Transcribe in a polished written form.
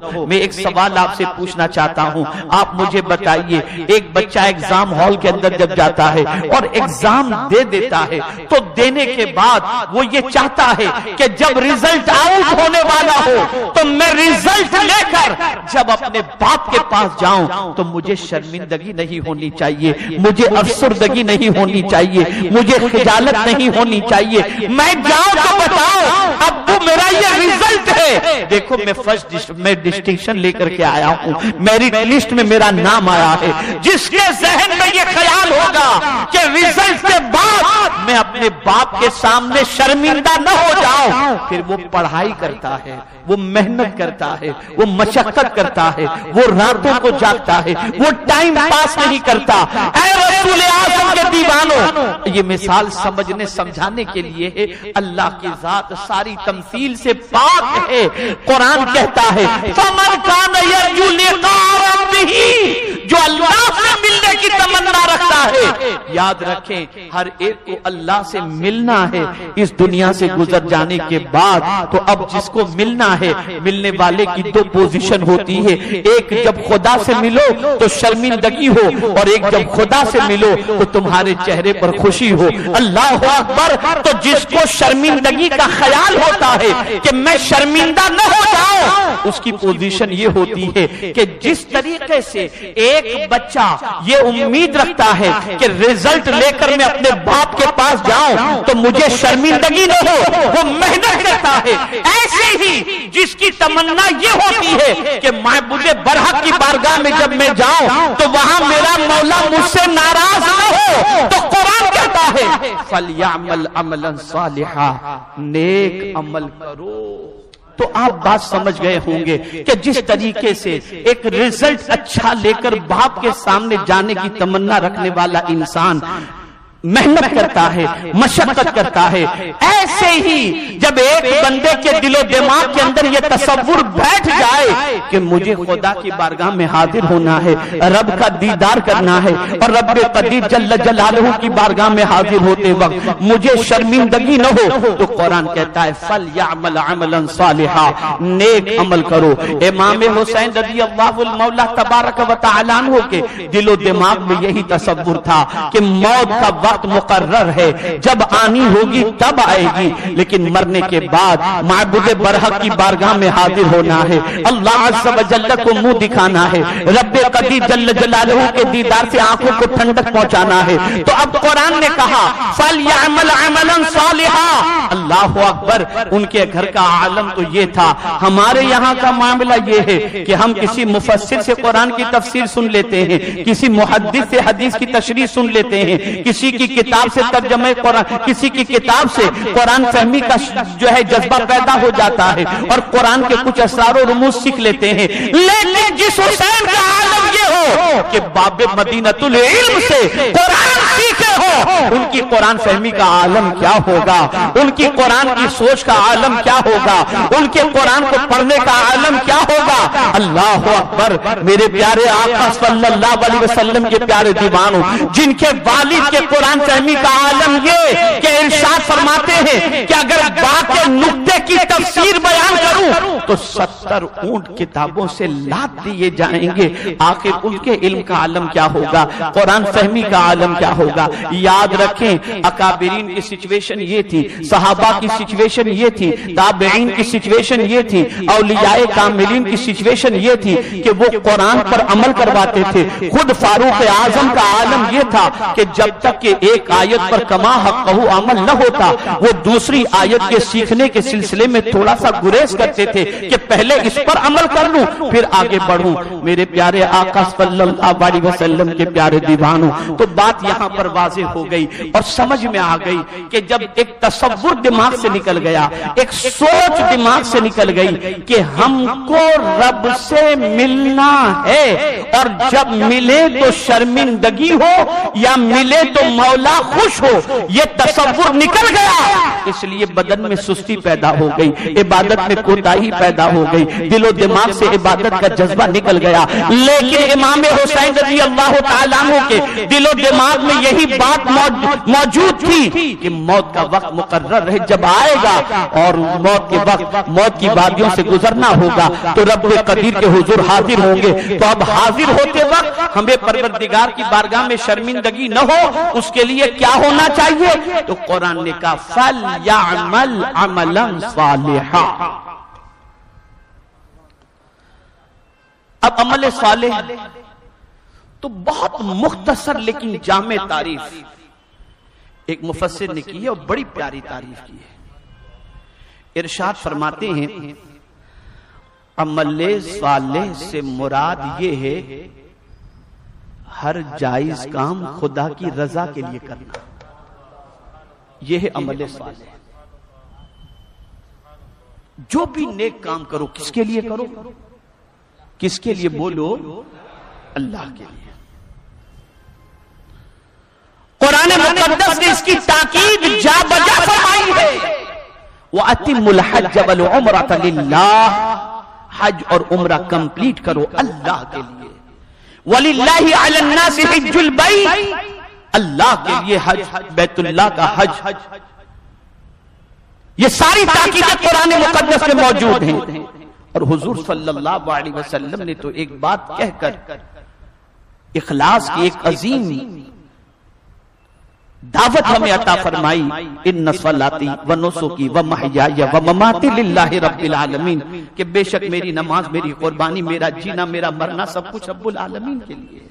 ہو۔ میں ایک سوال آپ سے پوچھنا چاہتا ہوں، آپ مجھے بتائیے، ایک بچہ ایگزام ہال کے اندر جب جاتا ہے اور ایگزام دے دیتا ہے تو دینے کے بعد وہ یہ چاہتا ہے کہ جب ریزلٹ آؤٹ ہونے والا ہو تو میں ریزلٹ لے کر جب اپنے باپ کے پاس جاؤں تو مجھے شرمندگی نہیں ہونی چاہیے، مجھے افسردگی نہیں ہونی چاہیے، مجھے خجالت نہیں ہونی چاہیے، میں جاؤں تو بتاؤ ابو میرا یہ ریزلٹ ہے، دیکھو میں ڈسٹنکشن لے کر کے آیا ہوں، میرٹ لسٹ میں میرا نام آیا ہے۔ جس کے ذہن میں یہ خیال ہوگا کہ ریزلٹ کے بعد میں اپنے باپ کے سامنے شرمندہ نہ ہو جاؤں، پھر وہ پڑھائی کرتا ہے، وہ محنت کرتا ہے، وہ مشقت کرتا ہے، وہ راتوں کو جاگتا ہے، وہ ٹائم پاس نہیں کرتا۔ اے رسول اعظم کے دیوانوں، یہ مثال سمجھنے سمجھانے کے لیے ہے، اللہ کی ذات ساری تمثیل سے پاک ہے۔ قرآن کہتا ہے فَمَنْ كَانَ يَرْجُو لِقَاءَ رَبِّهِ، جو اللہ سے ملنے کی تمنا رکھتا ہے، یاد رکھیں ہر ایک کو اللہ سے ملنا ہے اس دنیا سے گزر جانے کے بعد۔ تو اب جس کو ملنا ہے، ملنے والے کی دو پوزیشن ہوتی ہے، ایک جب خدا سے ملو تو شرمندگی ہو، اور ایک جب خدا سے ملو تو تمہارے چہرے پر خوشی ہو۔ اللہ اکبر۔ تو جس کو شرمندگی کا خیال ہوتا ہے کہ میں شرمندہ نہ ہو جاؤں، اس کی پوزیشن یہ ہوتی ہے کہ جس طریقے سے ایک بچہ یہ امید رکھتا ہے کہ ریزلٹ لے کر میں اپنے باپ کے پاس جاؤں تو مجھے شرمندگی نہ ہو، وہ محنت کرتا ہے، ایسے ہی جس کی تمنا یہ ہوتی ہے کہ معبود برحق کی بارگاہ میں جب میں جاؤں تو وہاں میرا مولا مجھ سے ناراض نہ ہو، تو قرآن کہتا ہے فَلْيَعْمَلْ عَمَلًا صَالِحًا، نیک عمل کرو۔ تو آپ بات سمجھ گئے ہوں گے کہ جس طریقے سے ایک ریزلٹ اچھا لے کر باپ کے سامنے جانے کی تمنا رکھنے والا انسان محنت کرتا ہے، مشقت کرتا ہے، ایسے ہی جب ایک بندے کے دل و دماغ کے اندر یہ تصور بیٹھ جائے کہ مجھے خدا کی بارگاہ میں حاضر ہونا ہے، رب کا دیدار کرنا ہے، اور رب قدیر جل جلالہ کی بارگاہ میں حاضر ہوتے وقت مجھے شرمندگی نہ ہو، تو قرآن کہتا ہے فَلْيَعْمَلْ عَمَلًا صَالِحًا، نیک عمل کرو۔ امام حسین رضی اللہ المولا تبارک و تعالیٰ عنہ کے دل و دماغ میں یہی تصور تھا کہ موت کا وقت مقرر ہے، جب آنی ہوگی تب آئے گی، لیکن مرنے کے بعد معبود برحق کی بارگاہ میں حاضر ہونا ہے، اللہ عز و جل کو منہ دکھانا ہے، رب قدیر جل جلالہ کے دیدار سے آنکھوں کو ٹھنڈک پہنچانا ہے۔ تو اب قرآن نے کہا فَلْيَعْمَلْ عَمَلًا صَالِحًا، اللہ اکبر۔ ان کے گھر کا عالم تو یہ تھا، ہمارے یہاں کا معاملہ یہ ہے کہ ہم کسی مفسر سے قرآن کی تفسیر سن لیتے ہیں، کسی محدث سے حدیث کی تشریح سن لیتے ہیں، کسی کی کتاب سے ترجمہ قرآن، کسی کی کتاب سے قرآن فہمی کا جو ہے جذبہ پیدا ہو جاتا ہے، اور قرآن کے کچھ اسرار و رموز سیکھ لیتے ہیں۔ لیکن جس حسین کا عالم یہ ہو کہ باب مدینۃ العلم سے قرآن سیکھے ہو، ان کی قرآن فہمی کا عالم کیا ہوگا، ان کی قرآن کی سوچ کا عالم کیا ہوگا، ان کے قرآن کو پڑھنے کا عالم کیا ہوگا۔ اللہ اکبر۔ میرے پیارے آقا صلی اللہ علیہ وسلم کے پیارے دیوانوں، جن کے والد کے قرآن فہمی کا عالم یہ کہ ارشاد فرماتے ہیں کہ اگر باپ کے نقطے کی تفسیر بیان کروں تو 70 اونٹ کتابوں سے لاد دیے جائیں گے، آخر ان کے علم کا عالم کیا ہوگا، قرآن فہمی کا عالم کیا ہوگا۔ یاد رکھیں اکابرین کی سچویشن یہ تھی، صحابہ کی سچویشن یہ تھی، تابعین کی سچویشن یہ تھی، اولیاء کاملین کی سچویشن یہ تھی کہ وہ قرآن پر عمل کرواتے تھے۔ خود فاروق اعظم کا عالم یہ تھا کہ جب تک کہ ایک آیت پر کما حقہ عمل نہ ہوتا، وہ دوسری آیت کے سیکھنے کے سلسلے میں تھوڑا سا گریز کرتے تھے کہ پہلے اس پر عمل کر لوں پھر آگے بڑھوں۔ میرے پیارے آقا صلی اللہ علیہ وسلم کے پیارے دیوانوں، تو بات یہاں پر واضح ہو گئی اور سمجھ میں آ گئی کہ جب ایک تصور دماغ سے نکل گیا، ایک سوچ دماغ سے نکل گئی کہ ہم کو رب سے ملنا ہے، اور جب ملے تو شرمندگی ہو یا ملے تو مولا خوش ہو، یہ تصور نکل گیا، اس لیے بدن میں سستی پیدا ہو گئی، عبادت میں کوتاہی پیدا ہو گئی، دل و دماغ سے عبادت کا جذبہ نکل گیا۔ لیکن امام حسین رضی اللہ تعالیٰ عنہ کے دل و دماغ میں یہی بات موجود تھی کہ موت کا وقت مقرر ہے، جب آئے گا اور موت کے وقت موت کی وادیوں سے گزرنا ہوگا، تو رب قدیر قدیر کے حضور حاضر ہوں گے، تو اب حاضر ہوتے وقت ہمیں پروردگار کی بارگاہ میں شرمندگی نہ ہو، اس کے لیے کیا ہونا چاہیے؟ تو قرآن نے کہا فَلْيَعْمَلْ عَمَلًا صَالِحًا۔ اب عمل صالح تو بہت مختصر لیکن جامع تعریف ایک مفسر نے کی ہے اور بڑی پیاری تعریف کی ہے۔ ارشاد فرماتے ہیں عمل صالح سے مراد یہ ہے ہر جائز کام خدا کی رضا کے لیے کرنا، یہ ہے عمل صالح۔ جو بھی نیک کام کرو کس کے لیے کرو؟ کس کے لیے بولو؟ اللہ کے لیے۔ قرآن مقدس نے اس کی تاکید جا بجا فرمائی ہے، وَأَتِمُّ الْحَجَّ وَالْعُمْرَةَ لِلَّهِ، حج اور عمرہ کمپلیٹ کرو اللہ کے لیے۔ وَلِلَّهِ عَلَى النَّاسِ حِجُّ الْبَيْتِ، اللہ کے لیے حج، بیت اللہ کا حج۔ یہ ساری تاکیدیں قرآن مقدس میں موجود ہیں، اور حضور صلی اللہ علیہ وسلم نے تو ایک بات کہہ کر اخلاص کی ایک عظیم دعوت ہمیں عطا فرمائی، ان صلاتی و نسکی و محیای و مماتی للہ رب العالمین، کہ بے شک میری نماز، میری قربانی، میرا جینا، میرا مرنا سب کچھ رب العالمین کے لیے ہے۔